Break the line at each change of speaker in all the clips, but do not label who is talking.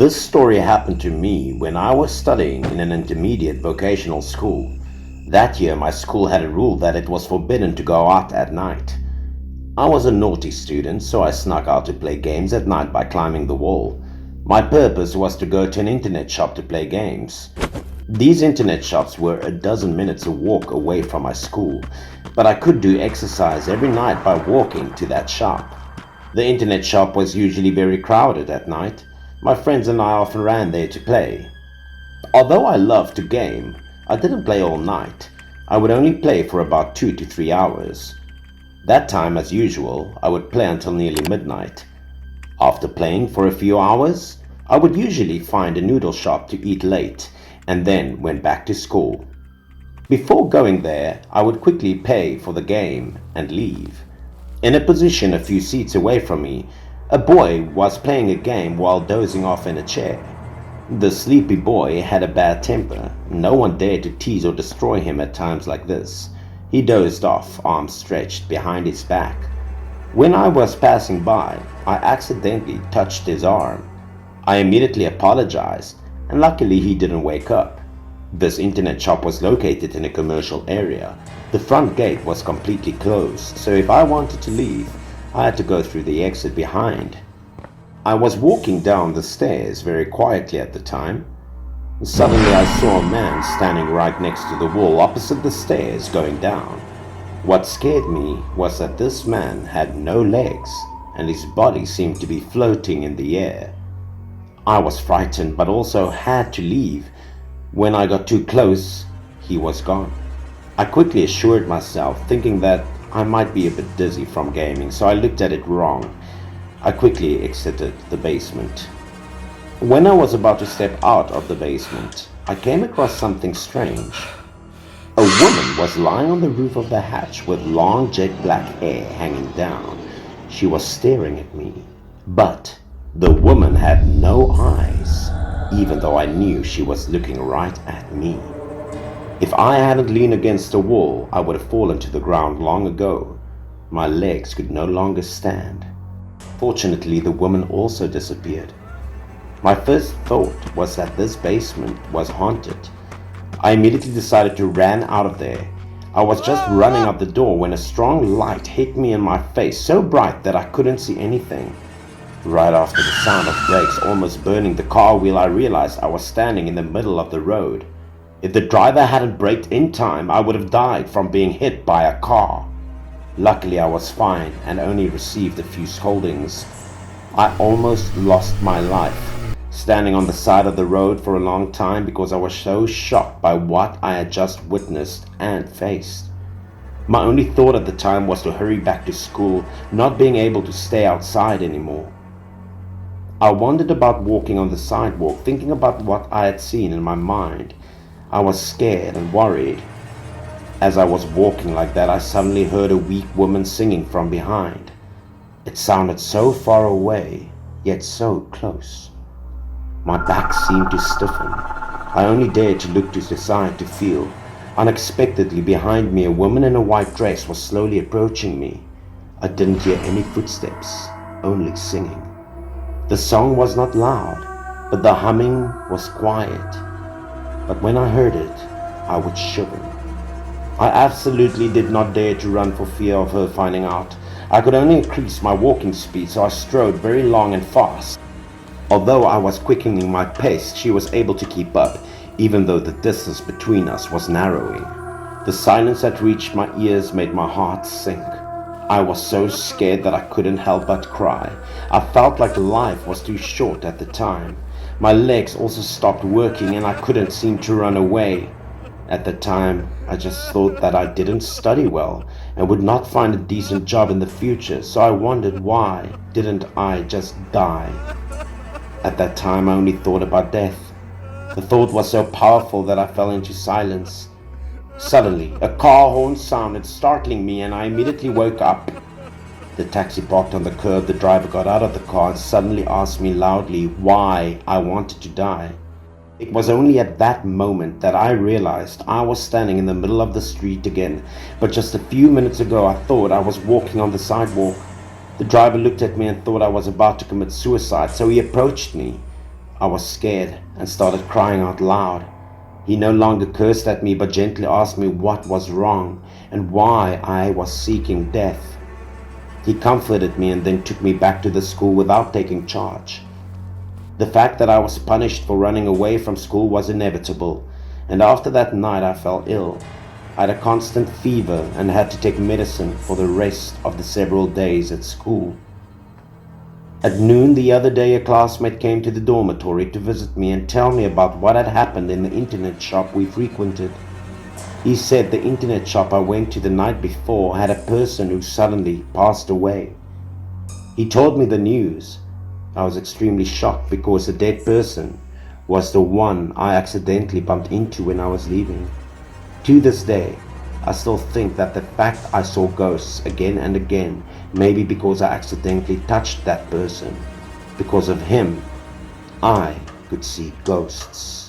This story happened to me when I was studying in an intermediate vocational school. That year, my school had a rule that it was forbidden to go out at night. I was a naughty student, so I snuck out to play games at night by climbing the wall. My purpose was to go to an internet shop to play games. These internet shops were a dozen minutes a walk away from my school, but I could do exercise every night by walking to that shop. The internet shop was usually very crowded at night. My friends and I often ran there to play. Although I loved to game, I didn't play all night. I would only play for about 2 to 3 hours. That time, as usual, I would play until nearly midnight. After playing for a few hours, I would usually find a noodle shop to eat late and then went back to school. Before going there, I would quickly pay for the game and leave. In a position a few seats away from me, a boy was playing a game while dozing off in a chair. The sleepy boy had a bad temper. No one dared to tease or destroy him at times like this. He dozed off, arms stretched behind his back. When I was passing by, I accidentally touched his arm. I immediately apologized, and luckily he didn't wake up. This internet shop was located in a commercial area. The front gate was completely closed, so if I wanted to leave, I had to go through the exit behind. I was walking down the stairs very quietly at the time. Suddenly I saw a man standing right next to the wall opposite the stairs going down. What scared me was that this man had no legs and his body seemed to be floating in the air. I was frightened but also had to leave. When I got too close, he was gone. I quickly assured myself, thinking that I might be a bit dizzy from gaming, so I looked at it wrong. I quickly exited the basement. When I was about to step out of the basement, I came across something strange. A woman was lying on the roof of the hatch with long jet black hair hanging down. She was staring at me, but the woman had no eyes, even though I knew she was looking right at me. If I hadn't leaned against the wall, I would have fallen to the ground long ago. My legs could no longer stand. Fortunately, the woman also disappeared. My first thought was that this basement was haunted. I immediately decided to run out of there. I was just running out the door when a strong light hit me in my face, so bright that I couldn't see anything. Right after the sound of brakes almost burning the car wheel, I realized I was standing in the middle of the road. If the driver hadn't braked in time, I would have died from being hit by a car. Luckily, I was fine and only received a few scoldings. I almost lost my life, standing on the side of the road for a long time because I was so shocked by what I had just witnessed and faced. My only thought at the time was to hurry back to school, not being able to stay outside anymore. I wandered about walking on the sidewalk, thinking about what I had seen in my mind. I was scared and worried. As I was walking like that, I suddenly heard a weak woman singing from behind. It sounded so far away, yet so close. My back seemed to stiffen. I only dared to look to the side to feel. Unexpectedly, behind me, a woman in a white dress was slowly approaching me. I didn't hear any footsteps, only singing. The song was not loud, but the humming was quiet. But when I heard it, I would shiver. I absolutely did not dare to run for fear of her finding out. I could only increase my walking speed, so I strode very long and fast. Although I was quickening my pace, she was able to keep up, even though the distance between us was narrowing. The silence that reached my ears made my heart sink. I was so scared that I couldn't help but cry. I felt like life was too short at the time. My legs also stopped working and I couldn't seem to run away. At the time, I just thought that I didn't study well and would not find a decent job in the future, so I wondered why didn't I just die. At that time, I only thought about death. The thought was so powerful that I fell into silence. Suddenly, a car horn sounded, startling me, and I immediately woke up. The taxi parked on the curb. The driver got out of the car and suddenly asked me loudly why I wanted to die. It was only at that moment that I realized I was standing in the middle of the street again, but just a few minutes ago I thought I was walking on the sidewalk. The driver looked at me and thought I was about to commit suicide, so he approached me. I was scared and started crying out loud. He no longer cursed at me but gently asked me what was wrong and why I was seeking death. He comforted me and then took me back to the school without taking charge. The fact that I was punished for running away from school was inevitable, and after that night I fell ill. I had a constant fever and had to take medicine for the rest of the several days at school. At noon the other day, a classmate came to the dormitory to visit me and tell me about what had happened in the internet shop we frequented. He said the internet shop I went to the night before had a person who suddenly passed away. He told me the news. I was extremely shocked because the dead person was the one I accidentally bumped into when I was leaving. To this day, I still think that the fact I saw ghosts again and again may be because I accidentally touched that person. Because of him, I could see ghosts.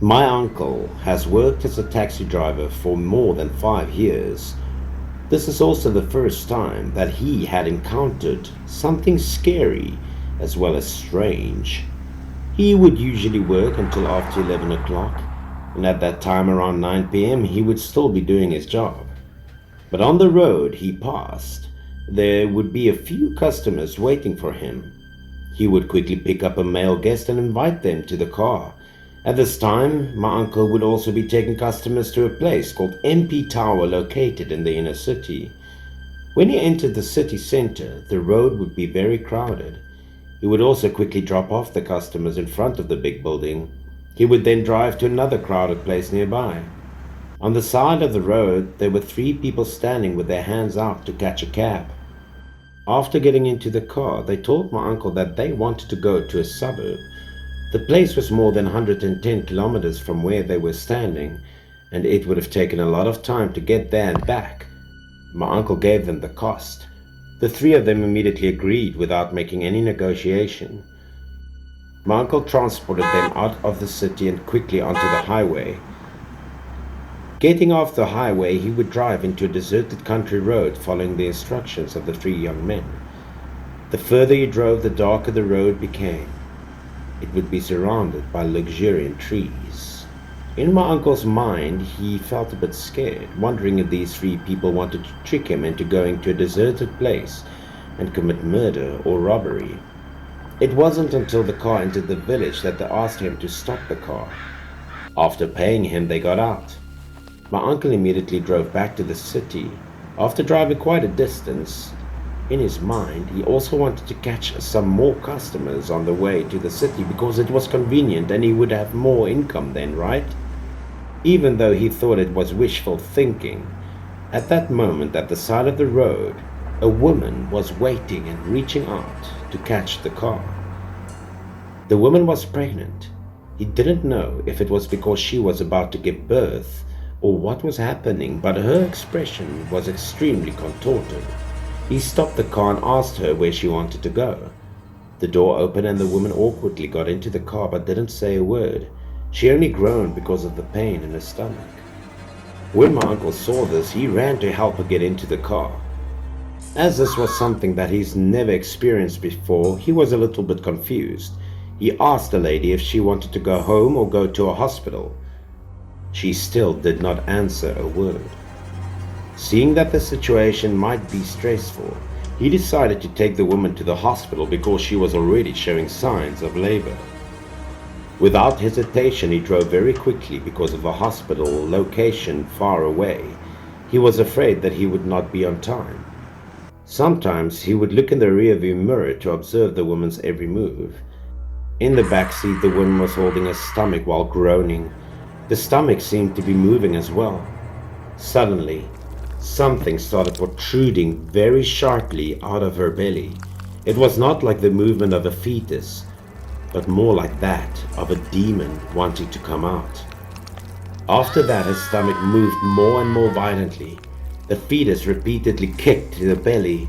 My uncle has worked as a taxi driver for more than 5 years. This is also the first time that he had encountered something scary as well as strange. He would usually work until after 11 o'clock, and at that time around 9 p.m. he would still be doing his job. But on the road he passed, there would be a few customers waiting for him. He would quickly pick up a male guest and invite them to the car. At this time, my uncle would also be taking customers to a place called MP Tower located in the inner city. When he entered the city center, the road would be very crowded. He would also quickly drop off the customers in front of the big building. He would then drive to another crowded place nearby. On the side of the road, there were 3 people standing with their hands out to catch a cab. After getting into the car, they told my uncle that they wanted to go to a suburb. The place was more than 110 kilometers from where they were standing, and it would have taken a lot of time to get there and back. My uncle gave them the cost. The 3 of them immediately agreed without making any negotiation. My uncle transported them out of the city and quickly onto the highway. Getting off the highway, he would drive into a deserted country road following the instructions of the 3 young men. The further he drove, the darker the road became. It would be surrounded by luxuriant trees. In my uncle's mind, he felt a bit scared, wondering if these 3 people wanted to trick him into going to a deserted place and commit murder or robbery. It wasn't until the car entered the village that they asked him to stop the car. After paying him, they got out. My uncle immediately drove back to the city. After driving quite a distance, in his mind, he also wanted to catch some more customers on the way to the city because it was convenient and he would have more income then, right? Even though he thought it was wishful thinking, at that moment at the side of the road, a woman was waiting and reaching out to catch the car. The woman was pregnant. He didn't know if it was because she was about to give birth or what was happening, but her expression was extremely contorted. He stopped the car and asked her where she wanted to go. The door opened and the woman awkwardly got into the car but didn't say a word. She only groaned because of the pain in her stomach. When my uncle saw this, he ran to help her get into the car. As this was something that he's never experienced before, he was a little bit confused. He asked the lady if she wanted to go home or go to a hospital. She still did not answer a word. Seeing that the situation might be stressful, he decided to take the woman to the hospital because she was already showing signs of labor. Without hesitation, he drove very quickly because of the hospital location far away. He was afraid that he would not be on time. Sometimes he would look in the rearview mirror to observe the woman's every move. In the back seat, the woman was holding her stomach while groaning. The stomach seemed to be moving as well. Suddenly, something started protruding very sharply out of her belly. It was not like the movement of a fetus, but more like that of a demon wanting to come out. After that, her stomach moved more and more violently. The fetus repeatedly kicked to the belly.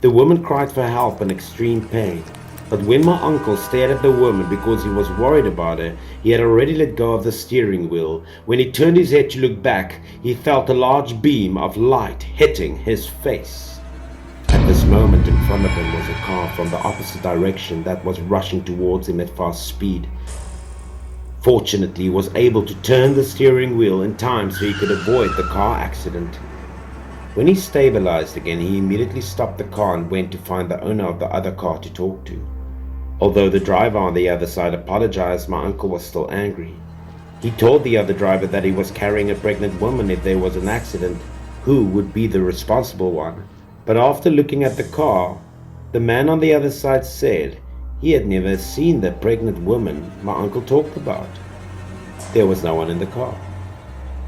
The woman cried for help in extreme pain. But when my uncle stared at the woman because he was worried about her, he had already let go of the steering wheel. When he turned his head to look back, he felt a large beam of light hitting his face. At this moment, in front of him was a car from the opposite direction that was rushing towards him at fast speed. Fortunately, he was able to turn the steering wheel in time so he could avoid the car accident. When he stabilized again, he immediately stopped the car and went to find the owner of the other car to talk to. Although the driver on the other side apologized, my uncle was still angry. He told the other driver that he was carrying a pregnant woman. If there was an accident, who would be the responsible one? But after looking at the car, the man on the other side said he had never seen the pregnant woman my uncle talked about. There was no one in the car.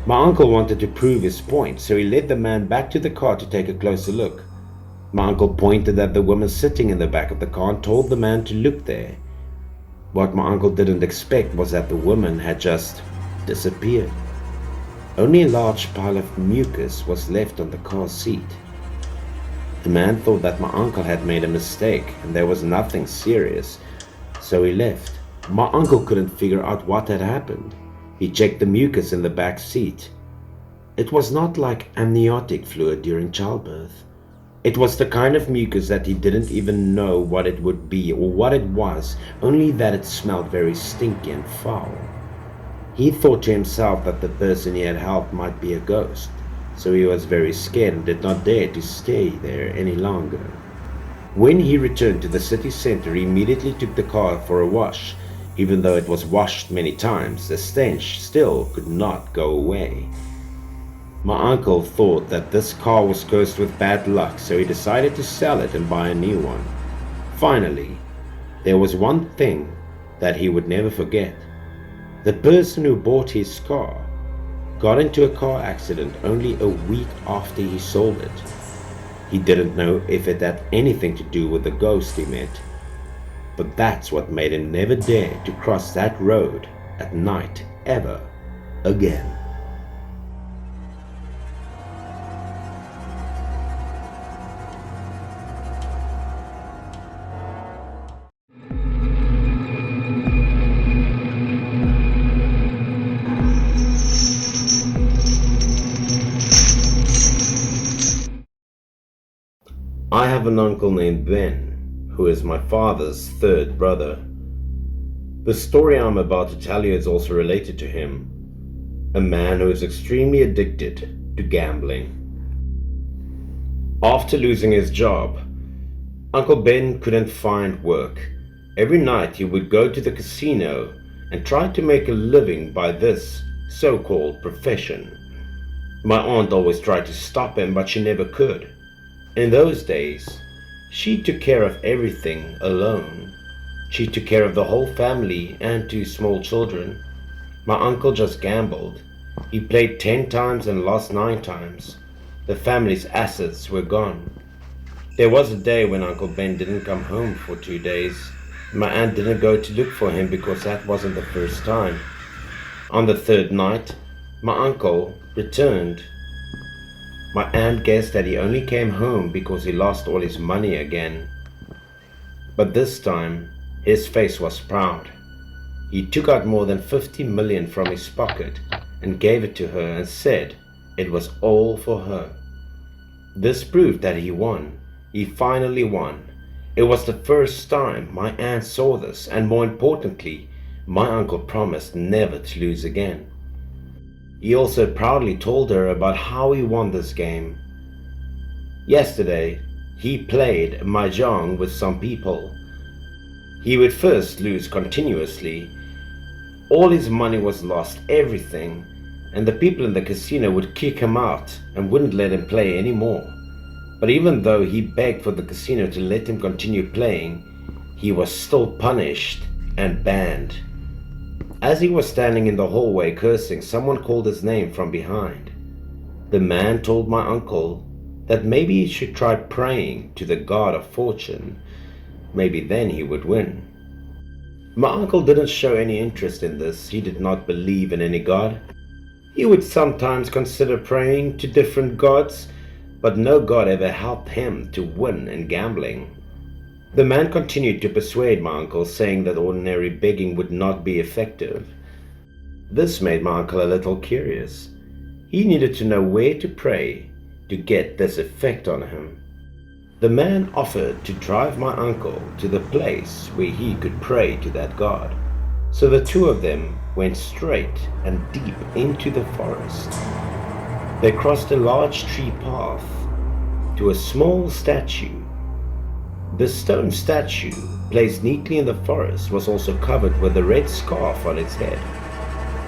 My uncle wanted to prove his point, so he led the man back to the car to take a closer look. My uncle pointed at the woman sitting in the back of the car and told the man to look there. What my uncle didn't expect was that the woman had just disappeared. Only a large pile of mucus was left on the car seat. The man thought that my uncle had made a mistake and there was nothing serious, so he left. My uncle couldn't figure out what had happened. He checked the mucus in the back seat. It was not like amniotic fluid during childbirth. It was the kind of mucus that he didn't even know what it would be or what it was, only that it smelled very stinky and foul. He thought to himself that the person he had helped might be a ghost, so he was very scared and did not dare to stay there any longer. When he returned to the city center, he immediately took the car for a wash. Even though it was washed many times, the stench still could not go away. My uncle thought that this car was cursed with bad luck, so he decided to sell it and buy a new one. Finally, there was one thing that he would never forget. The person who bought his car got into a car accident only a week after he sold it. He didn't know if it had anything to do with the ghost he met, but that's what made him never dare to cross that road at night ever again. I have an uncle named Ben, who is my father's third brother. The story I'm about to tell you is also related to him, a man who is extremely addicted to gambling. After losing his job, Uncle Ben couldn't find work. Every night he would go to the casino and try to make a living by this so-called profession. My aunt always tried to stop him, but she never could. In those days, she took care of everything alone. She took care of the whole family and 2 small children. My uncle just gambled. He played 10 times and lost 9 times. The family's assets were gone. There was a day when Uncle Ben didn't come home for 2 days. My aunt didn't go to look for him because that wasn't the first time. On the 3rd night, my uncle returned. My aunt guessed that he only came home because he lost all his money again. But this time, his face was proud. He took out more than 50 million from his pocket and gave it to her and said it was all for her. This proved that he won. He finally won. It was the first time my aunt saw this, and more importantly, my uncle promised never to lose again. He also proudly told her about how he won this game. Yesterday, he played mahjong with some people. He would first lose continuously. All his money was lost, everything, and the people in the casino would kick him out and wouldn't let him play anymore. But even though he begged for the casino to let him continue playing, he was still punished and banned. As he was standing in the hallway cursing, someone called his name from behind. The man told my uncle that maybe he should try praying to the god of fortune. Maybe then he would win. My uncle didn't show any interest in this. He did not believe in any god. He would sometimes consider praying to different gods, but no god ever helped him to win in gambling. The man continued to persuade my uncle, saying that ordinary begging would not be effective. This made my uncle a little curious. He needed to know where to pray to get this effect on him. The man offered to drive my uncle to the place where he could pray to that god. So the two of them went straight and deep into the forest. They crossed a large tree path to a small statue. The stone statue, placed neatly in the forest, was also covered with a red scarf on its head.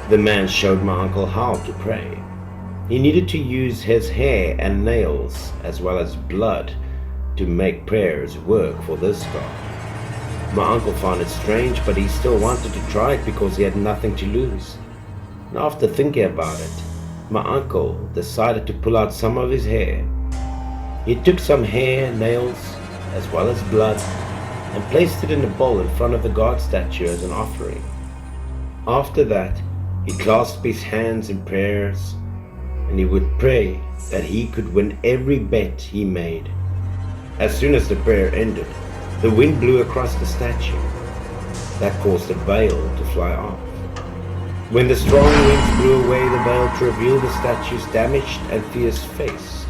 The man showed my uncle how to pray. He needed to use his hair and nails as well as blood to make prayers work for this god. My uncle found it strange, but he still wanted to try it because he had nothing to lose. And after thinking about it, my uncle decided to pull out some of his hair. He took some hair, nails, as well as blood, and placed it in a bowl in front of the god statue as an offering. After that, he clasped his hands in prayers, and he would pray that he could win every bet he made. As soon as the prayer ended, the wind blew across the statue. That caused the veil to fly off. When the strong winds blew away the veil to reveal the statue's damaged and fierce face,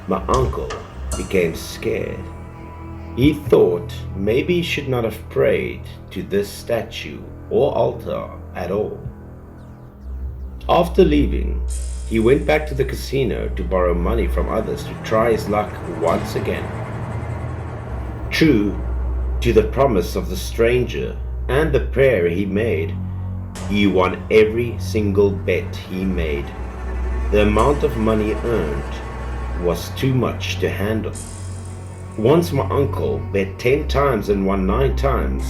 my uncle became scared. He thought maybe he should not have prayed to this statue or altar at all. After leaving, he went back to the casino to borrow money from others to try his luck once again. True to the promise of the stranger and the prayer he made, he won every single bet he made. The amount of money earned was too much to handle. Once my uncle bet 10 times and won 9 times,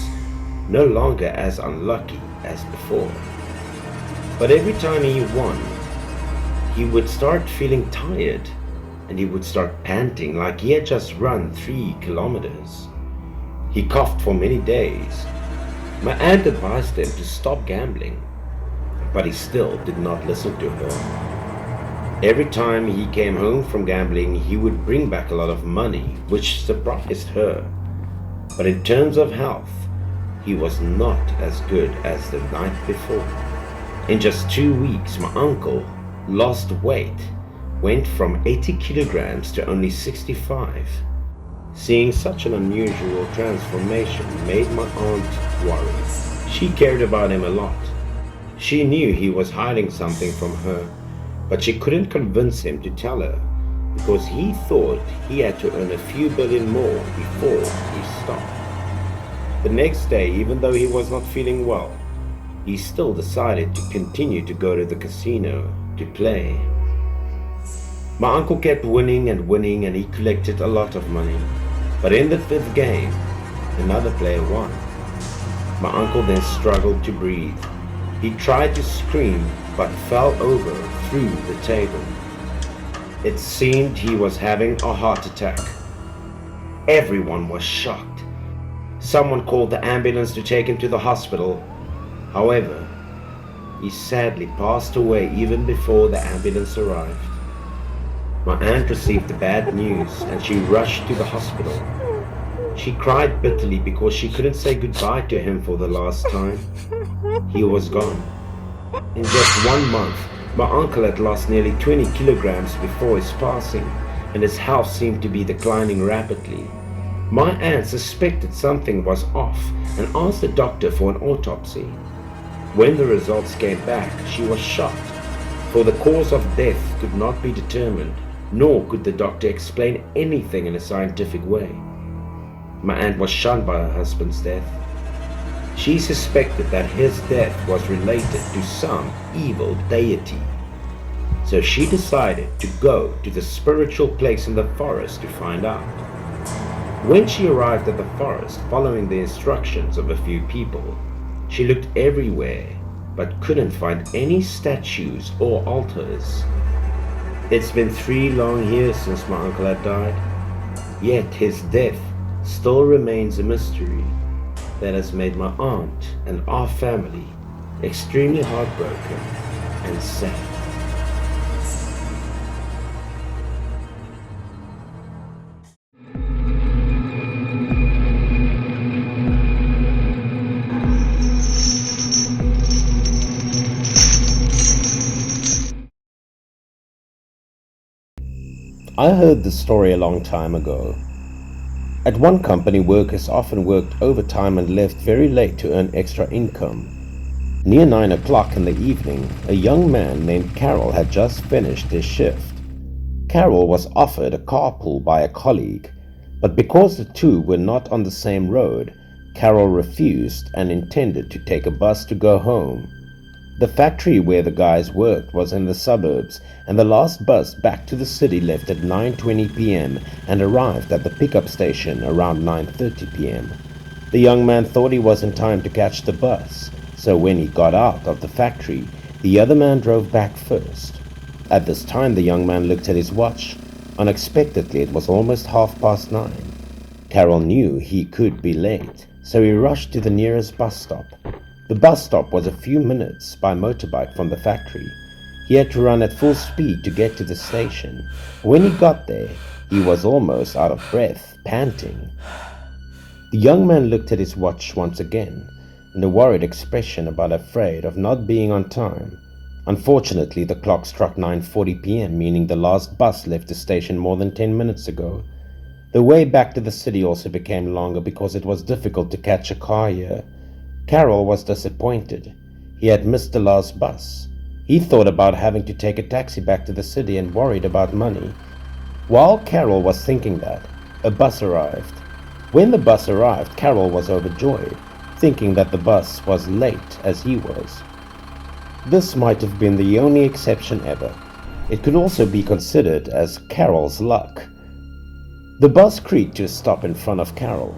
no longer as unlucky as before. But every time he won, he would start feeling tired, and he would start panting like he had just run 3 kilometers. He coughed for many days. My aunt advised him to stop gambling, but he still did not listen to her. Every time he came home from gambling, he would bring back a lot of money, which surprised her. But in terms of health, he was not as good as the night before. In just 2 weeks, my uncle lost weight, went from 80 kilograms to only 65. Seeing such an unusual transformation made my aunt worry. She cared about him a lot. She knew he was hiding something from her, but she couldn't convince him to tell her because he thought he had to earn a few billion more before he stopped. The next day, even though he was not feeling well, he still decided to continue to go to the casino to play. My uncle kept winning and winning, and he collected a lot of money. But in the 5th game, another player won. My uncle then struggled to breathe. He tried to scream, but fell over through the table. It seemed he was having a heart attack. Everyone was shocked. Someone called the ambulance to take him to the hospital. However, he sadly passed away even before the ambulance arrived. My aunt received the bad news and she rushed to the hospital. She cried bitterly because she couldn't say goodbye to him for the last time. He was gone. In just 1 month, my uncle had lost nearly 20 kilograms before his passing, and his health seemed to be declining rapidly. My aunt suspected something was off and asked the doctor for an autopsy. When the results came back, she was shocked, for the cause of death could not be determined, nor could the doctor explain anything in a scientific way. My aunt was shunned by her husband's death. She suspected that his death was related to some evil deity. So she decided to go to the spiritual place in the forest to find out. When she arrived at the forest, following the instructions of a few people, she looked everywhere but couldn't find any statues or altars. It's been 3 long years since my uncle had died, yet his death still remains a mystery that has made my aunt and our family extremely heartbroken and sad. I heard this story a long time ago. At one company, workers often worked overtime and left very late to earn extra income. Near 9 o'clock in the evening, a young man named Carol had just finished his shift. Carol was offered a carpool by a colleague, but because the two were not on the same road, Carol refused and intended to take a bus to go home. The factory where the guys worked was in the suburbs, and the last bus back to the city left at 9:20 p.m. and arrived at the pickup station around 9:30 p.m. The young man thought he was in time to catch the bus, so when he got out of the factory, the other man drove back first. At this time, the young man looked at his watch. Unexpectedly, it was almost 9:30. Carol knew he could be late, so he rushed to the nearest bus stop. The bus stop was a few minutes by motorbike from the factory. He had to run at full speed to get to the station. When he got there, he was almost out of breath, panting. The young man looked at his watch once again, and a worried expression about afraid of not being on time. Unfortunately, the clock struck 9:40 p.m., meaning the last bus left the station more than 10 minutes ago. The way back to the city also became longer because it was difficult to catch a car here. Carol was disappointed. He had missed the last bus. He thought about having to take a taxi back to the city and worried about money. While Carol was thinking that, a bus arrived. When the bus arrived, Carol was overjoyed, thinking that the bus was late as he was. This might have been the only exception ever. It could also be considered as Carol's luck. The bus creaked to a stop in front of Carol.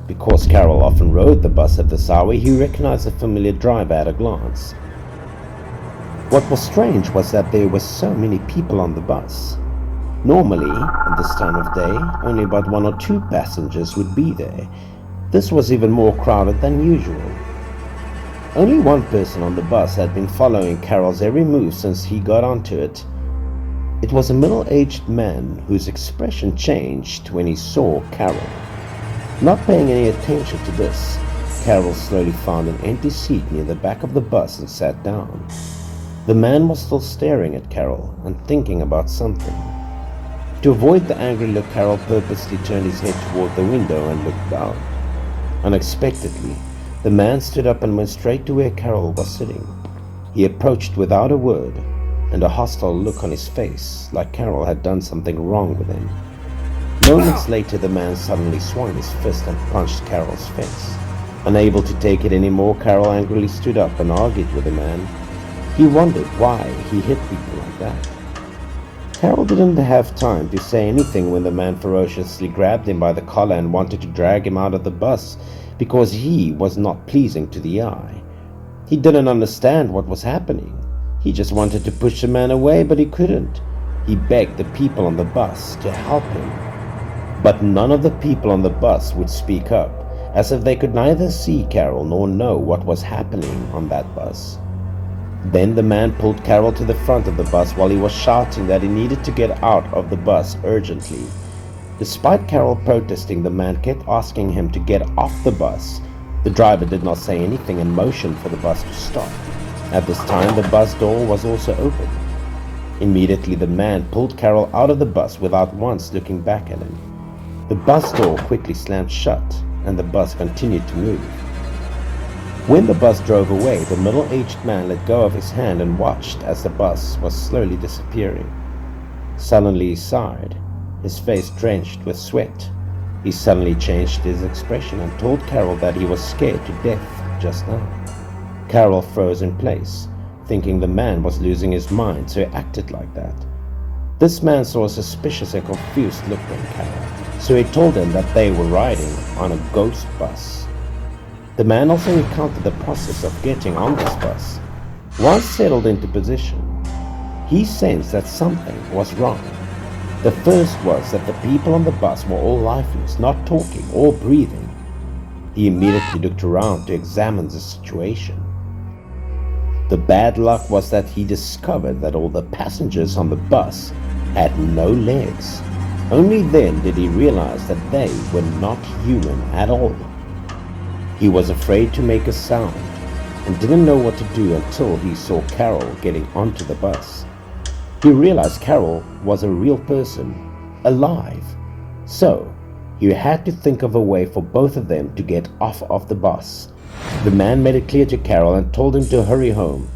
Because Carol often rode the bus at this hour, he recognized the familiar driver at a glance. What was strange was that there were so many people on the bus. Normally, at this time of day, only about 1 or 2 passengers would be there. This was even more crowded than usual. Only one person on the bus had been following Carol's every move since he got onto it. It was a middle-aged man whose expression changed when he saw Carol. Not paying any attention to this, Carol slowly found an empty seat near the back of the bus and sat down. The man was still staring at Carol and thinking about something. To avoid the angry look, Carol purposely turned his head toward the window and looked out. Unexpectedly, the man stood up and went straight to where Carol was sitting. He approached without a word, and a hostile look on his face, like Carol had done something wrong with him. Moments later, the man suddenly swung his fist and punched Carol's face. Unable to take it anymore, Carol angrily stood up and argued with the man. He wondered why he hit people like that. Carol didn't have time to say anything when the man ferociously grabbed him by the collar and wanted to drag him out of the bus because he was not pleasing to the eye. He didn't understand what was happening. He just wanted to push the man away, but he couldn't. He begged the people on the bus to help him. But none of the people on the bus would speak up, as if they could neither see Carol nor know what was happening on that bus. Then the man pulled Carol to the front of the bus while he was shouting that he needed to get out of the bus urgently. Despite Carol protesting, the man kept asking him to get off the bus. The driver did not say anything and motioned for the bus to stop. At this time, the bus door was also open. Immediately, the man pulled Carol out of the bus without once looking back at him. The bus door quickly slammed shut, and the bus continued to move. When the bus drove away, the middle-aged man let go of his hand and watched as the bus was slowly disappearing. Suddenly he sighed, his face drenched with sweat. He suddenly changed his expression and told Carol that he was scared to death just now. Carol froze in place, thinking the man was losing his mind, so he acted like that. This man saw a suspicious and confused look on Carol, so he told him that they were riding on a ghost bus. The man also recounted the process of getting on this bus. Once settled into position, he sensed that something was wrong. The first was that the people on the bus were all lifeless, not talking or breathing. He immediately looked around to examine the situation. The bad luck was that he discovered that all the passengers on the bus had no legs. Only then did he realize that they were not human at all. He was afraid to make a sound and didn't know what to do until he saw Carol getting onto the bus. He realized Carol was a real person alive. So, he had to think of a way for both of them to get off of the bus. The man made it clear to Carol and told him to hurry home.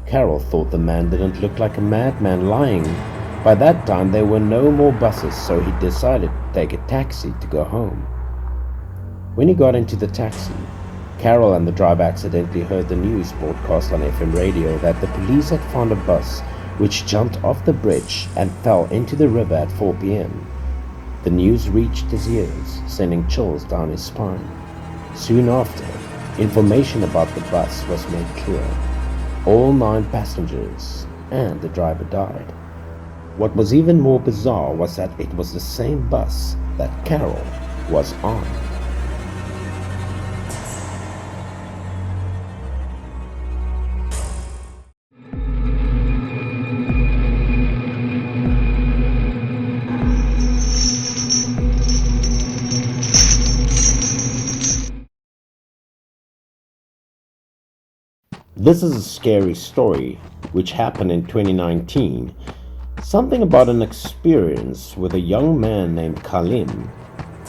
Carol thought the man didn't look like a madman lying. By that time there were no more buses, so he decided to take a taxi to go home. When he got into the taxi, Carol and the driver accidentally heard the news broadcast on FM radio that the police had found a bus which jumped off the bridge and fell into the river at 4 p.m. The news reached his ears, sending chills down his spine. Soon after, information about the bus was made clear. All 9 passengers and the driver died. What was even more bizarre was that it was the same bus that Carol was on. This is a scary story which happened in 2019. Something about an experience with a young man named Kalim.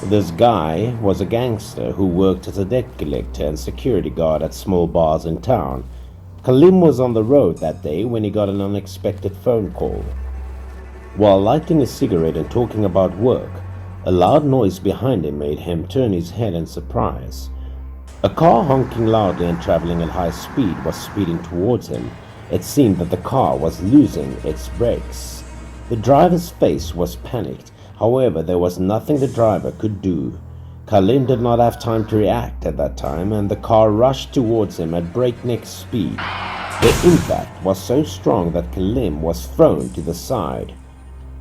This guy was a gangster who worked as a debt collector and security guard at small bars in town. Kalim was on the road that day when he got an unexpected phone call. While lighting a cigarette and talking about work, a loud noise behind him made him turn his head in surprise. A car honking loudly and traveling at high speed was speeding towards him. It seemed that the car was losing its brakes. The driver's face was panicked. However, there was nothing the driver could do. Kalim did not have time to react at that time, and the car rushed towards him at breakneck speed. The impact was so strong that Kalim was thrown to the side.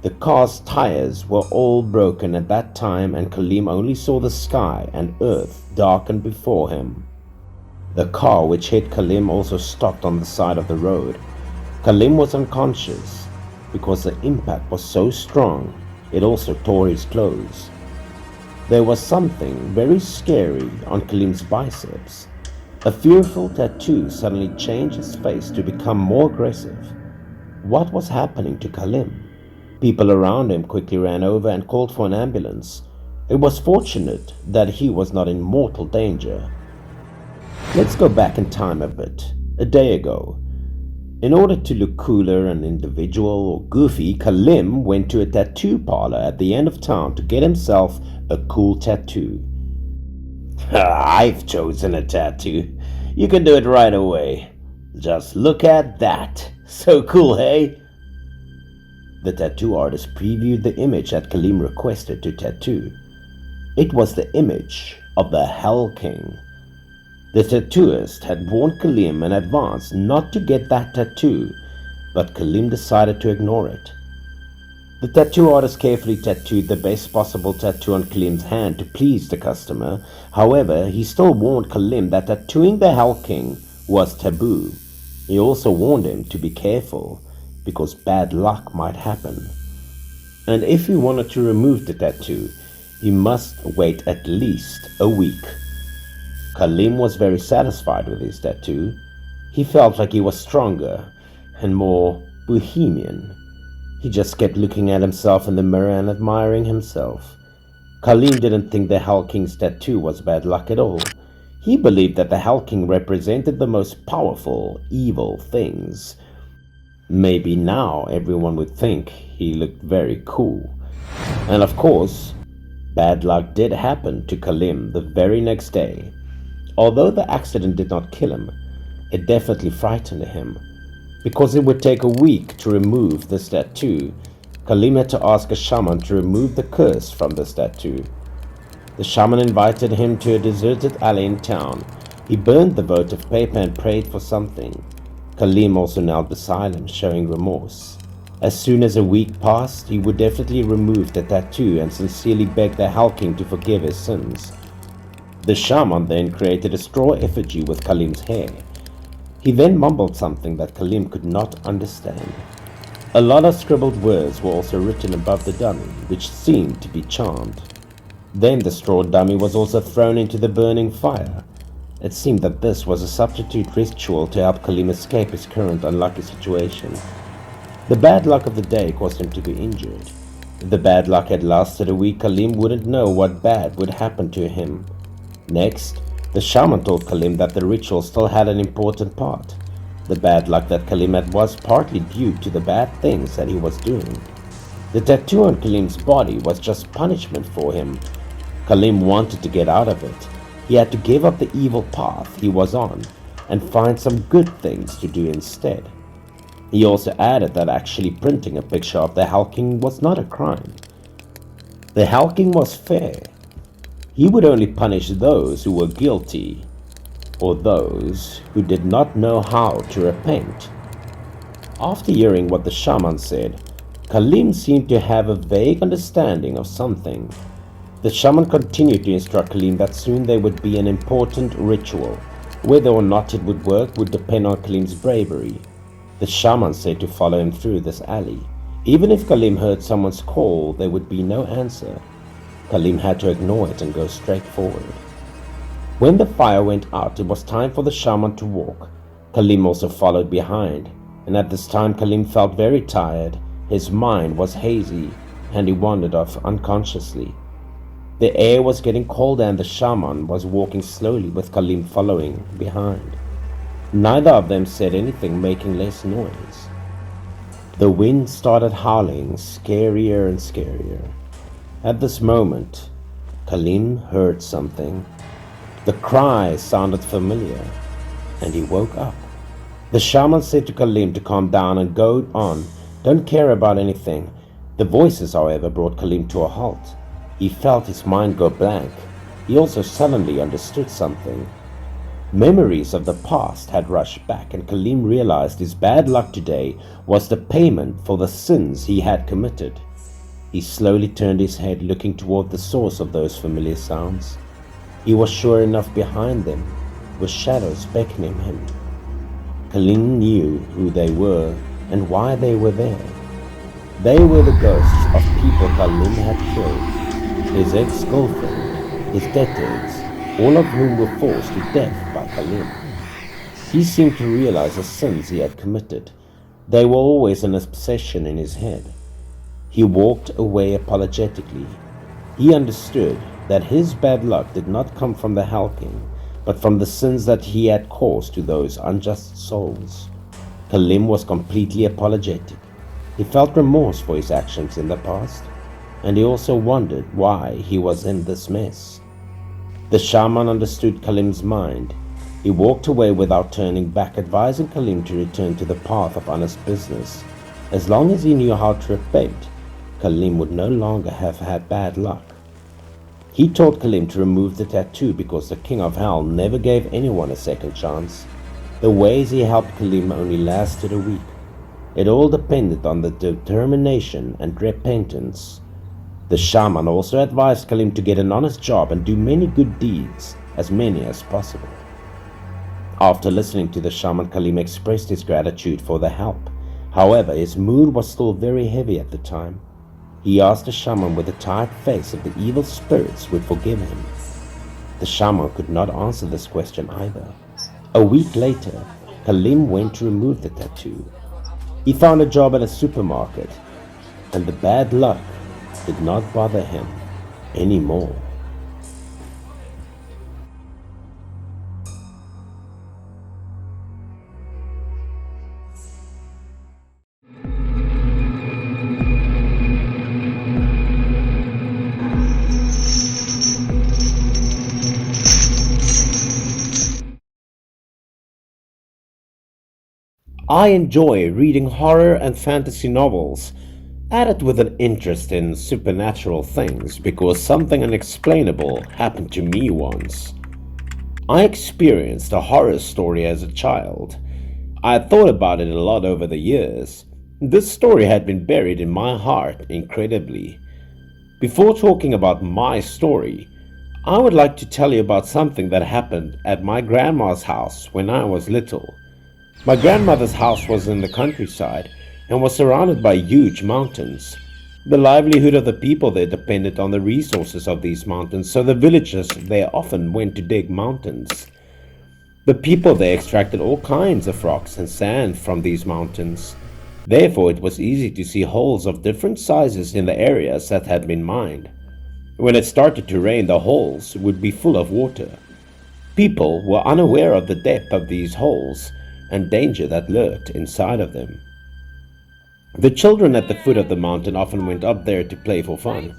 The car's tires were all broken at that time, and Kalim only saw the sky and earth darken before him. The car which hit Kalim also stopped on the side of the road. Kalim was unconscious because the impact was so strong. It also tore his clothes. There was something very scary on Kalim's biceps. A fearful tattoo suddenly changed his face to become more aggressive. What was happening to Kalim? People around him quickly ran over and called for an ambulance. It was fortunate that he was not in mortal danger. Let's go back in time a bit. A day ago. In order to look cooler and individual or goofy, Kalim went to a tattoo parlor at the end of town to get himself a cool tattoo. I've chosen a tattoo. You can do it right away. Just look at that. So cool, hey? The tattoo artist previewed the image that Kalim requested to tattoo. It was the image of the Hell King. The tattooist had warned Kalim in advance not to get that tattoo, but Kalim decided to ignore it. The tattoo artist carefully tattooed the best possible tattoo on Kalim's hand to please the customer. However, he still warned Kalim that tattooing the Hell King was taboo. He also warned him to be careful, because bad luck might happen. And if he wanted to remove the tattoo, he must wait at least a week. Kalim was very satisfied with his tattoo. He felt like he was stronger and more bohemian. He just kept looking at himself in the mirror and admiring himself. Kalim didn't think the Hell King's tattoo was bad luck at all. He believed that the Hell King represented the most powerful, evil things. Maybe now everyone would think he looked very cool. And of course, bad luck did happen to Kalim the very next day. Although the accident did not kill him, it definitely frightened him. Because it would take a week to remove this tattoo, Kalim had to ask a shaman to remove the curse from this tattoo. The shaman invited him to a deserted alley in town. He burned the votive paper and prayed for something. Kalim also knelt beside him, showing remorse. As soon as a week passed, he would definitely remove the tattoo and sincerely beg the Hell King to forgive his sins. The shaman then created a straw effigy with Kalim's hair. He then mumbled something that Kalim could not understand. A lot of scribbled words were also written above the dummy, which seemed to be charmed. Then the straw dummy was also thrown into the burning fire. It seemed that this was a substitute ritual to help Kalim escape his current unlucky situation. The bad luck of the day caused him to be injured. The bad luck had lasted a week. Khalim wouldn't know what bad would happen to him. Next, the shaman told Khalim that the ritual still had an important part. The bad luck that Khalim had was partly due to the bad things that he was doing. The tattoo on Khalim's body was just punishment for him. Khalim wanted to get out of it. He had to give up the evil path he was on and find some good things to do instead. He also added that actually printing a picture of the Hell King was not a crime. The Hell King was fair. He would only punish those who were guilty or those who did not know how to repent. After hearing what the shaman said, Khalim seemed to have a vague understanding of something. The shaman continued to instruct Khalim that soon there would be an important ritual. Whether or not it would work would depend on Khalim's bravery. The shaman said to follow him through this alley. Even if Khalim heard someone's call, there would be no answer. Khalim had to ignore it and go straight forward. When the fire went out, it was time for the shaman to walk. Khalim also followed behind, and at this time Khalim felt very tired. His mind was hazy, and he wandered off unconsciously. The air was getting colder and the shaman was walking slowly with Khalim following behind. Neither of them said anything, making less noise. The wind started howling, scarier and scarier. At this moment, Khalim heard something. The cry sounded familiar, and he woke up. The shaman said to Khalim to calm down and go on. Don't care about anything. The voices, however, brought Khalim to a halt. He felt his mind go blank. He also suddenly understood something. Memories of the past had rushed back, and Khalim realized his bad luck today was the payment for the sins he had committed. He slowly turned his head, looking toward the source of those familiar sounds. He was sure enough behind them were shadows beckoning him. Khalim knew who they were and why they were there. They were the ghosts of people Khalim had killed, his ex-girlfriend, his debtors, all of whom were forced to death by Khalim. He seemed to realize the sins he had committed. They were always an obsession in his head. He walked away apologetically. He understood that his bad luck did not come from the Hell King, but from the sins that he had caused to those unjust souls. Khalim was completely apologetic. He felt remorse for his actions in the past, and he also wondered why he was in this mess. The shaman understood Khalim's mind. He walked away without turning back, advising Khalim to return to the path of honest business. As long as he knew how to repent, Khalim would no longer have had bad luck. He told Khalim to remove the tattoo because the King of Hell never gave anyone a second chance. The ways he helped Khalim only lasted a week. It all depended on the determination and repentance. The shaman also advised Khalim to get an honest job and do many good deeds, as many as possible. After listening to the shaman, Khalim expressed his gratitude for the help. However, his mood was still very heavy at the time. He asked the shaman with a tired face if the evil spirits would forgive him. The shaman could not answer this question either. A week later, Khalim went to remove the tattoo. He found a job at a supermarket, and the bad luck did not bother him anymore. I enjoy reading horror and fantasy novels, added with an interest in supernatural things because something unexplainable happened to me once. I experienced a horror story as a child. I had thought about it a lot over the years. This story had been buried in my heart incredibly. Before talking about my story, I would like to tell you about something that happened at my grandma's house when I was little. My grandmother's house was in the countryside and was surrounded by huge mountains. The livelihood of the people there depended on the resources of these mountains, so the villagers there often went to dig mountains. The people there extracted all kinds of rocks and sand from these mountains. Therefore, it was easy to see holes of different sizes in the areas that had been mined. When it started to rain, the holes would be full of water. People were unaware of the depth of these holes and danger that lurked inside of them. The children at the foot of the mountain often went up there to play for fun.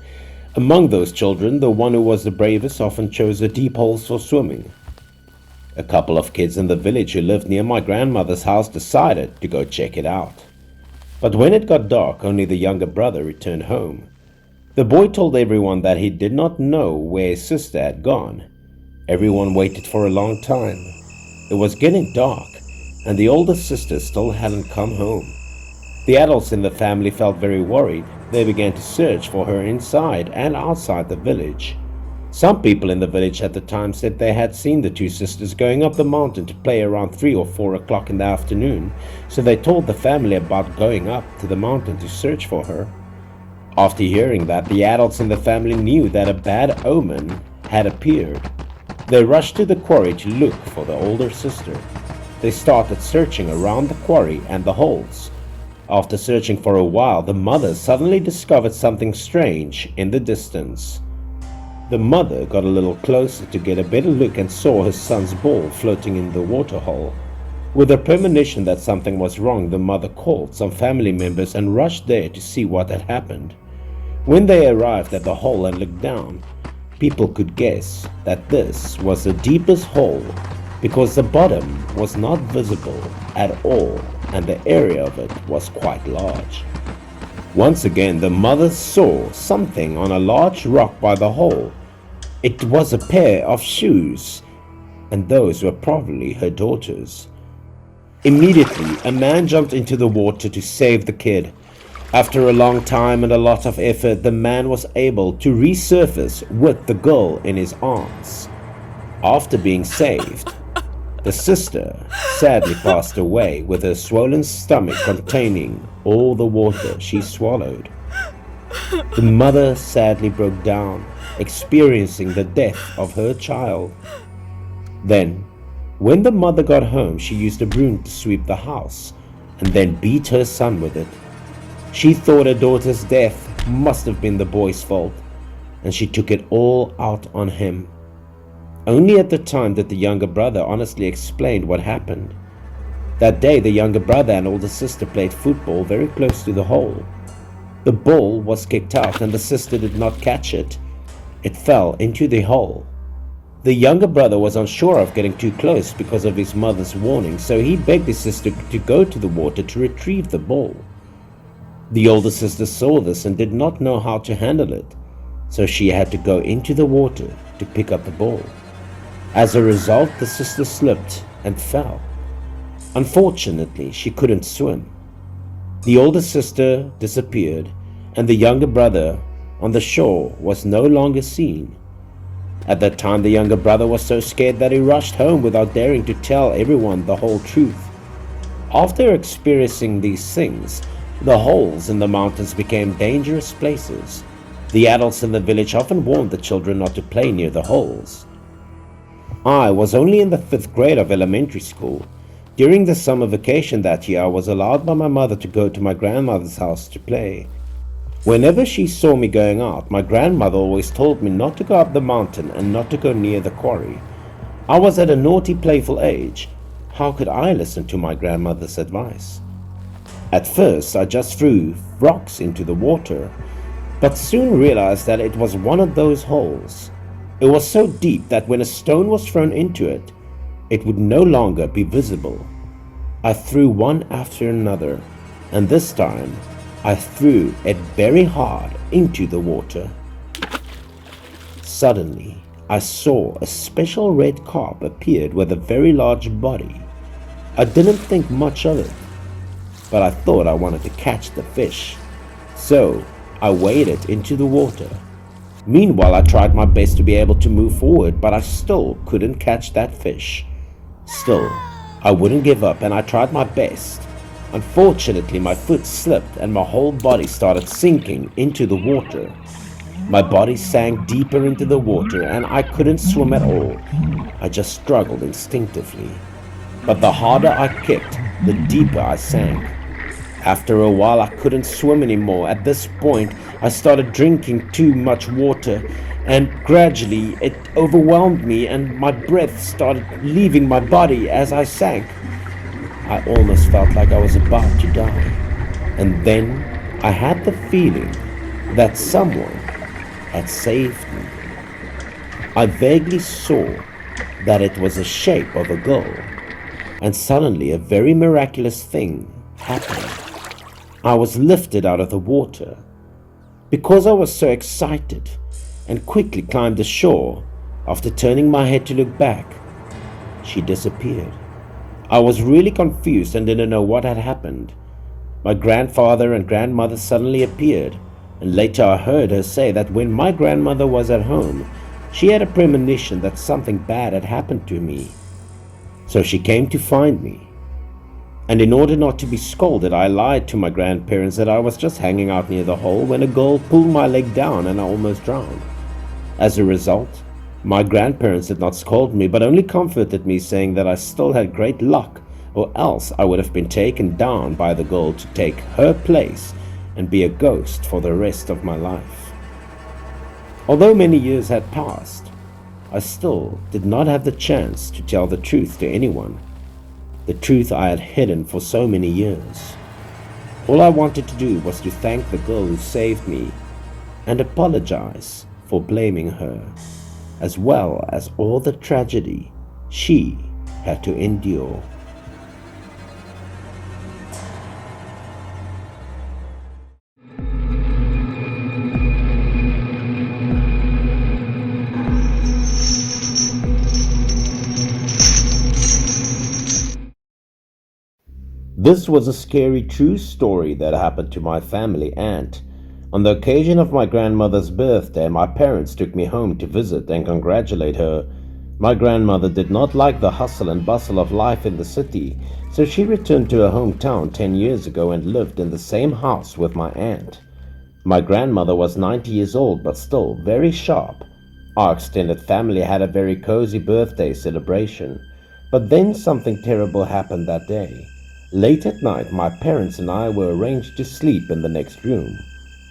Among those children, the one who was the bravest often chose the deep holes for swimming. A couple of kids in the village who lived near my grandmother's house decided to go check it out. But when it got dark, only the younger brother returned home. The boy told everyone that he did not know where his sister had gone. Everyone waited for a long time. It was getting dark, and the older sister still hadn't come home. The adults in the family felt very worried. They began to search for her inside and outside the village. Some people in the village at the time said they had seen the two sisters going up the mountain to play around 3 or 4 o'clock in the afternoon, so they told the family about going up to the mountain to search for her. After hearing that, the adults in the family knew that a bad omen had appeared. They rushed to the quarry to look for the older sister. They started searching around the quarry and the holes. After searching for a while, the mother suddenly discovered something strange in the distance. The mother got a little closer to get a better look and saw her son's ball floating in the waterhole. With a premonition that something was wrong, the mother called some family members and rushed there to see what had happened. When they arrived at the hole and looked down, people could guess that this was the deepest hole because the bottom was not visible at all and the area of it was quite large. Once again, the mother saw something on a large rock by the hole. It was a pair of shoes, and those were probably her daughters. Immediately, a man jumped into the water to save the kid. After a long time and a lot of effort, the man was able to resurface with the girl in his arms. After being saved, the sister sadly passed away with her swollen stomach containing all the water she swallowed. The mother sadly broke down, experiencing the death of her child. Then, when the mother got home, she used a broom to sweep the house and then beat her son with it. She thought her daughter's death must have been the boy's fault, and she took it all out on him. Only at the time did the younger brother honestly explain what happened. That day, the younger brother and older sister played football very close to the hole. The ball was kicked out and the sister did not catch it. It fell into the hole. The younger brother was unsure of getting too close because of his mother's warning, so he begged his sister to go to the water to retrieve the ball. The older sister saw this and did not know how to handle it, so she had to go into the water to pick up the ball. As a result, the sister slipped and fell. Unfortunately, she couldn't swim. The older sister disappeared, and the younger brother on the shore was no longer seen. At that time, the younger brother was so scared that he rushed home without daring to tell everyone the whole truth. After experiencing these things, the holes in the mountains became dangerous places. The adults in the village often warned the children not to play near the holes. I was only in the 5th grade of elementary school. During the summer vacation that year, I was allowed by my mother to go to my grandmother's house to play. Whenever she saw me going out, my grandmother always told me not to go up the mountain and not to go near the quarry. I was at a naughty, playful age. How could I listen to my grandmother's advice? At first, I just threw rocks into the water, but soon realized that it was one of those holes. It was so deep that when a stone was thrown into it, it would no longer be visible. I threw one after another, and this time, I threw it very hard into the water. Suddenly, I saw a special red carp appeared with a very large body. I didn't think much of it, but I thought I wanted to catch the fish, so I waded into the water. Meanwhile, I tried my best to be able to move forward, but I still couldn't catch that fish. Still, I wouldn't give up and I tried my best. Unfortunately, my foot slipped and my whole body started sinking into the water. My body sank deeper into the water and I couldn't swim at all. I just struggled instinctively. But the harder I kicked, the deeper I sank. After a while, I couldn't swim anymore. At this point, I started drinking too much water, and gradually it overwhelmed me, and my breath started leaving my body as I sank. I almost felt like I was about to die. And then I had the feeling that someone had saved me. I vaguely saw that it was the shape of a girl, and suddenly a very miraculous thing happened. I was lifted out of the water. Because I was so excited and quickly climbed ashore, after turning my head to look back, she disappeared. I was really confused and didn't know what had happened. My grandfather and grandmother suddenly appeared, and later I heard her say that when my grandmother was at home, she had a premonition that something bad had happened to me. So she came to find me. And in order not to be scolded, I lied to my grandparents that I was just hanging out near the hole when a girl pulled my leg down and I almost drowned. As a result, my grandparents did not scold me, but only comforted me, saying that I still had great luck, or else I would have been taken down by the girl to take her place and be a ghost for the rest of my life. Although many years had passed, I still did not have the chance to tell the truth to anyone, the truth I had hidden for so many years. All I wanted to do was to thank the girl who saved me and apologize for blaming her, as well as all the tragedy she had to endure. This was a scary true story that happened to my family, and on the occasion of my grandmother's birthday, my parents took me home to visit and congratulate her. My grandmother did not like the hustle and bustle of life in the city, so she returned to her hometown 10 years ago and lived in the same house with my aunt. My grandmother was 90 years old but still very sharp. Our extended family had a very cozy birthday celebration, but then something terrible happened that day. Late at night, my parents and I were arranged to sleep in the next room.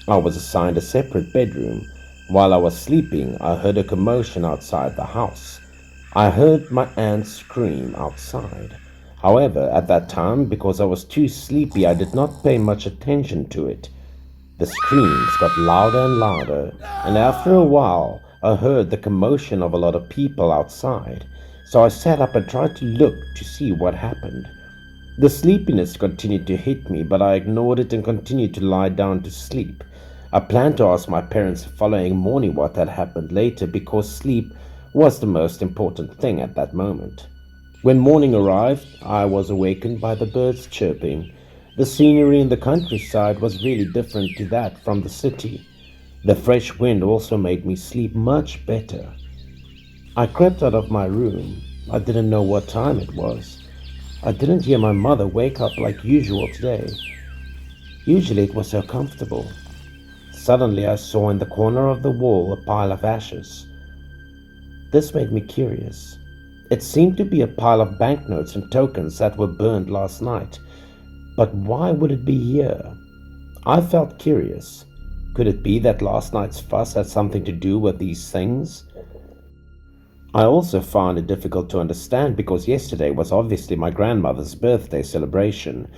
I was assigned a separate bedroom. While I was sleeping, I heard a commotion outside the house. I heard my aunt scream outside. However, at that time, because I was too sleepy, I did not pay much attention to it. The screams got louder and louder, and after a while, I heard the commotion of a lot of people outside. So I sat up and tried to look to see what happened. The sleepiness continued to hit me, but I ignored it and continued to lie down to sleep. I planned to ask my parents the following morning what had happened later, because sleep was the most important thing at that moment. When morning arrived, I was awakened by the birds chirping. The scenery in the countryside was really different to that from the city. The fresh wind also made me sleep much better. I crept out of my room. I didn't know what time it was. I didn't hear my mother wake up like usual today. Usually it was so comfortable. Suddenly I saw in the corner of the wall a pile of ashes. This made me curious. It seemed to be a pile of banknotes and tokens that were burned last night. But why would it be here? I felt curious. Could it be that last night's fuss had something to do with these things? I also found it difficult to understand because yesterday was obviously my grandmother's birthday celebration.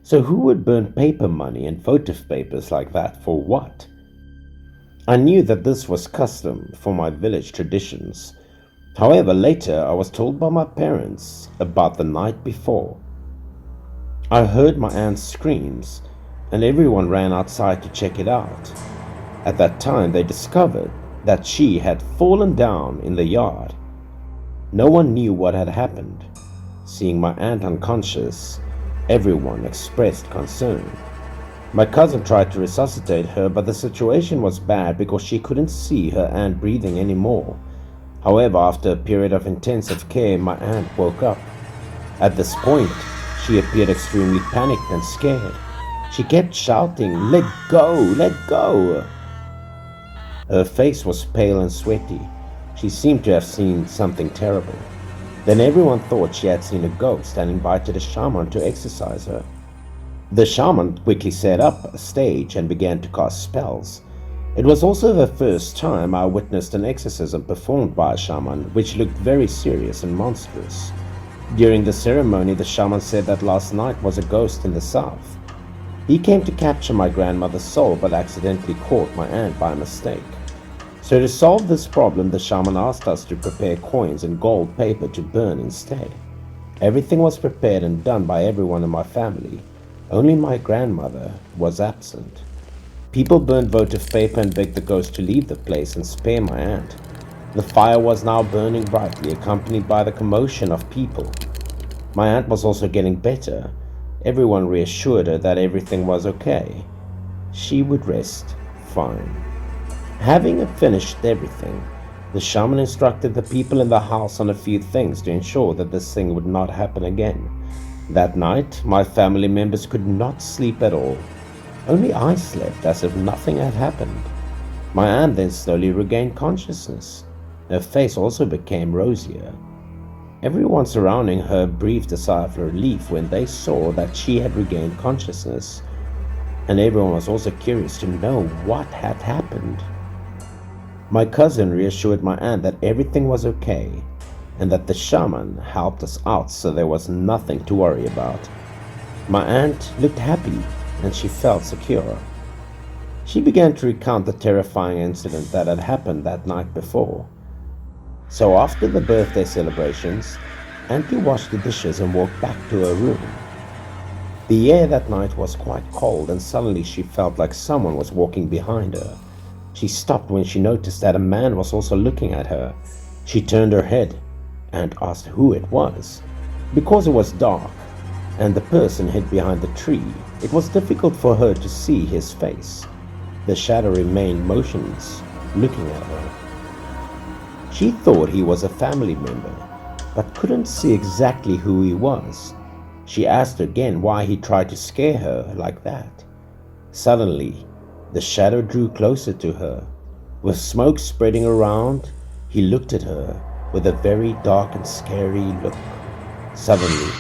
So who would burn paper money and votive papers like that for what? I knew that this was custom for my village traditions. However, later I was told by my parents about the night before. I heard my aunt's screams and everyone ran outside to check it out. At that time they discovered that she had fallen down in the yard. No one knew what had happened. Seeing my aunt unconscious, everyone expressed concern. My cousin tried to resuscitate her, but the situation was bad because she couldn't see her aunt breathing anymore. However, after a period of intensive care, my aunt woke up. At this point, she appeared extremely panicked and scared. She kept shouting, "Let go! Let go!" Her face was pale and sweaty. She seemed to have seen something terrible. Then everyone thought she had seen a ghost and invited a shaman to exorcise her. The shaman quickly set up a stage and began to cast spells. It was also the first time I witnessed an exorcism performed by a shaman, which looked very serious and monstrous. During the ceremony, the shaman said that last night was a ghost in the south. He came to capture my grandmother's soul but accidentally caught my aunt by mistake. So to solve this problem, the shaman asked us to prepare coins and gold paper to burn instead. Everything was prepared and done by everyone in my family. Only my grandmother was absent. People burned votive paper and begged the ghost to leave the place and spare my aunt. The fire was now burning brightly, accompanied by the commotion of people. My aunt was also getting better. Everyone reassured her that everything was okay. She would rest fine. Having finished everything, the shaman instructed the people in the house on a few things to ensure that this thing would not happen again. That night, my family members could not sleep at all. Only I slept as if nothing had happened. My aunt then slowly regained consciousness. Her face also became rosier. Everyone surrounding her breathed a sigh of relief when they saw that she had regained consciousness, and everyone was also curious to know what had happened. My cousin reassured my aunt that everything was okay, and that the shaman helped us out, so there was nothing to worry about. My aunt looked happy and she felt secure. She began to recount the terrifying incident that had happened that night before. So after the birthday celebrations, Auntie washed the dishes and walked back to her room. The air that night was quite cold, and suddenly she felt like someone was walking behind her. She stopped when she noticed that a man was also looking at her. She turned her head and asked who it was. Because it was dark and the person hid behind the tree, it was difficult for her to see his face. The shadow remained motionless, looking at her. She thought he was a family member, but couldn't see exactly who he was. She asked again why he tried to scare her like that. Suddenly, the shadow drew closer to her. With smoke spreading around, he looked at her with a very dark and scary look. Suddenly,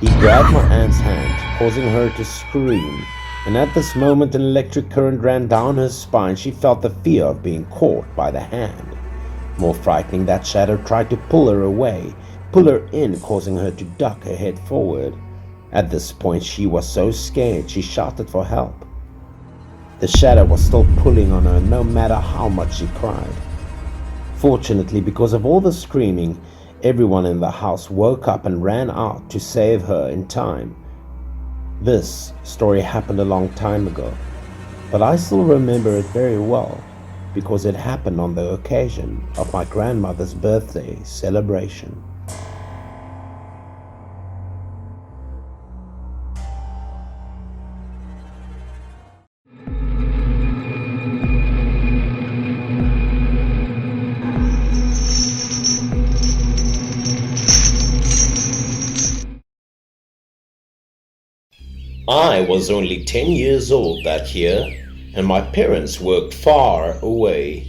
he grabbed my aunt's hand, causing her to scream, and at this moment an electric current ran down her spine. She felt the fear of being caught by the hand. More frightening, that shadow tried to pull her away, pull her in, causing her to duck her head forward. At this point, she was so scared she shouted for help. The shadow was still pulling on her no matter how much she cried. Fortunately, because of all the screaming, everyone in the house woke up and ran out to save her in time. This story happened a long time ago, but I still remember it very well because it happened on the occasion of my grandmother's birthday celebration. I was only 10 years old that year, and my parents worked far away,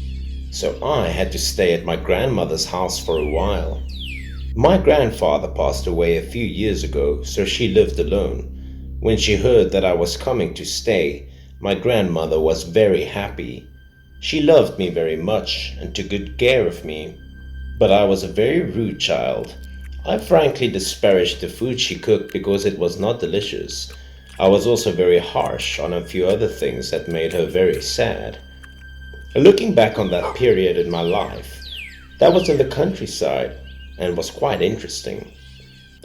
so I had to stay at my grandmother's house for a while. My grandfather passed away a few years ago, so she lived alone. When she heard that I was coming to stay, my grandmother was very happy. She loved me very much and took good care of me, but I was a very rude child. I frankly disparaged the food she cooked because it was not delicious. I was also very harsh on a few other things that made her very sad. Looking back on that period in my life, that was in the countryside and was quite interesting.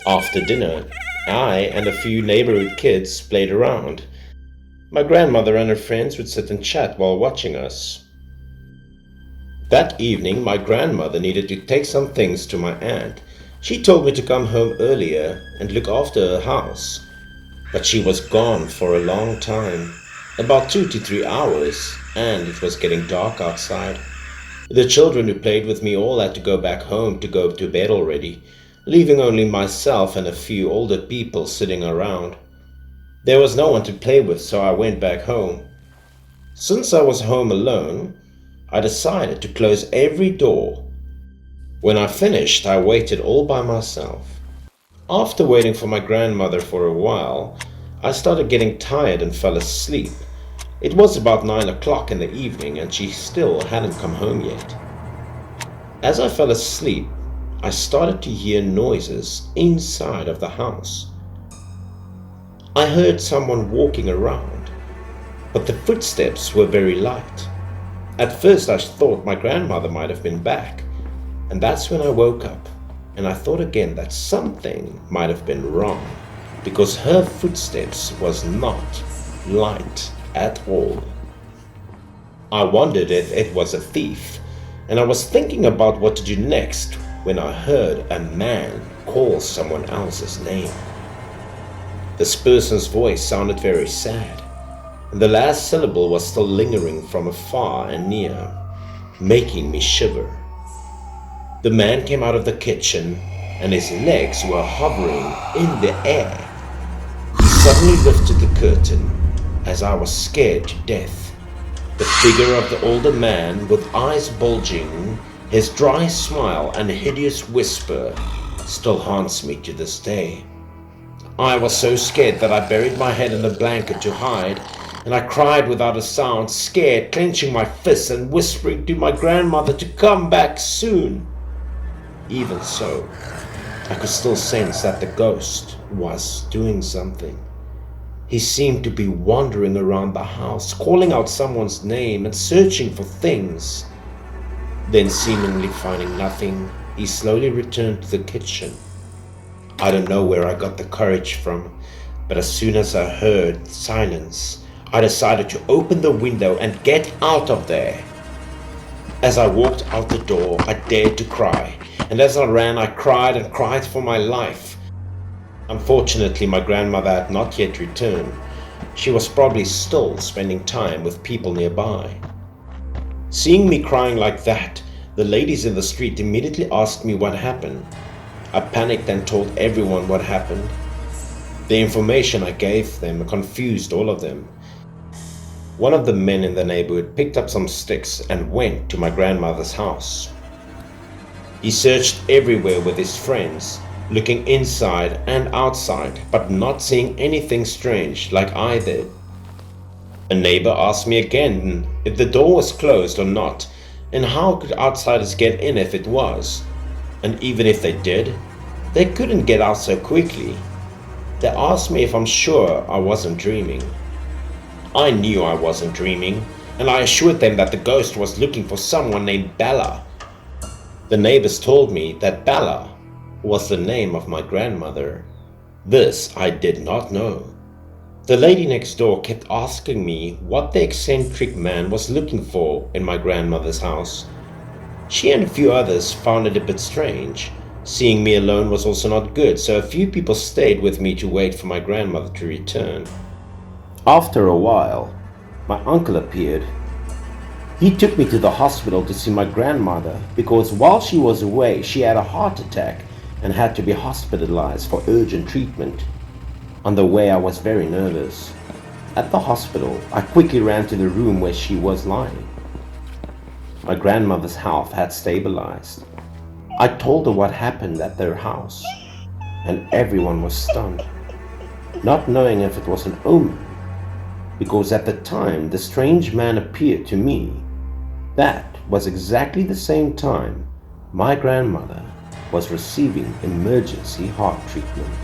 After dinner, I and a few neighborhood kids played around. My grandmother and her friends would sit and chat while watching us. That evening, my grandmother needed to take some things to my aunt. She told me to come home earlier and look after her house. But she was gone for a long time, about 2 to 3 hours, and it was getting dark outside. The children who played with me all had to go back home to go to bed already, leaving only myself and a few older people sitting around. There was no one to play with, so I went back home. Since I was home alone, I decided to close every door. When I finished, I waited all by myself. After waiting for my grandmother for a while, I started getting tired and fell asleep. It was about 9 o'clock in the evening and she still hadn't come home yet. As I fell asleep, I started to hear noises inside of the house. I heard someone walking around, but the footsteps were very light. At first I thought my grandmother might have been back, and that's when I woke up, and I thought again that something might have been wrong, because her footsteps was not light at all. I wondered if it was a thief, and I was thinking about what to do next when I heard a man call someone else's name. This person's voice sounded very sad, and the last syllable was still lingering from afar and near, making me shiver. The man came out of the kitchen, and his legs were hovering in the air. He suddenly lifted the curtain, as I was scared to death. The figure of the older man, with eyes bulging, his dry smile and hideous whisper, still haunts me to this day. I was so scared that I buried my head in the blanket to hide, and I cried without a sound, scared, clenching my fists and whispering to my grandmother to come back soon. Even so, I could still sense that the ghost was doing something. He seemed to be wandering around the house, calling out someone's name and searching for things. Then, seemingly finding nothing, he slowly returned to the kitchen. I don't know where I got the courage from, but as soon as I heard silence, I decided to open the window and get out of there. As I walked out the door, I dared to cry, and as I ran, I cried and cried for my life. Unfortunately, my grandmother had not yet returned. She was probably still spending time with people nearby. Seeing me crying like that, the ladies in the street immediately asked me what happened. I panicked and told everyone what happened. The information I gave them confused all of them. One of the men in the neighborhood picked up some sticks and went to my grandmother's house. He searched everywhere with his friends, looking inside and outside, but not seeing anything strange like I did. A neighbor asked me again if the door was closed or not, and how could outsiders get in if it was? And even if they did, they couldn't get out so quickly. They asked me if I'm sure I wasn't dreaming. I knew I wasn't dreaming, and I assured them that the ghost was looking for someone named Bella. The neighbors told me that Bella was the name of my grandmother. This I did not know. The lady next door kept asking me what the eccentric man was looking for in my grandmother's house. She and a few others found it a bit strange. Seeing me alone was also not good, so a few people stayed with me to wait for my grandmother to return. After a while, my uncle appeared. He took me to the hospital to see my grandmother because while she was away, she had a heart attack and had to be hospitalized for urgent treatment. On the way, I was very nervous. At the hospital, I quickly ran to the room where she was lying. My grandmother's health had stabilized. I told her what happened at their house, and everyone was stunned, not knowing if it was an omen, because at the time the strange man appeared to me. That was exactly the same time my grandmother was receiving emergency heart treatment.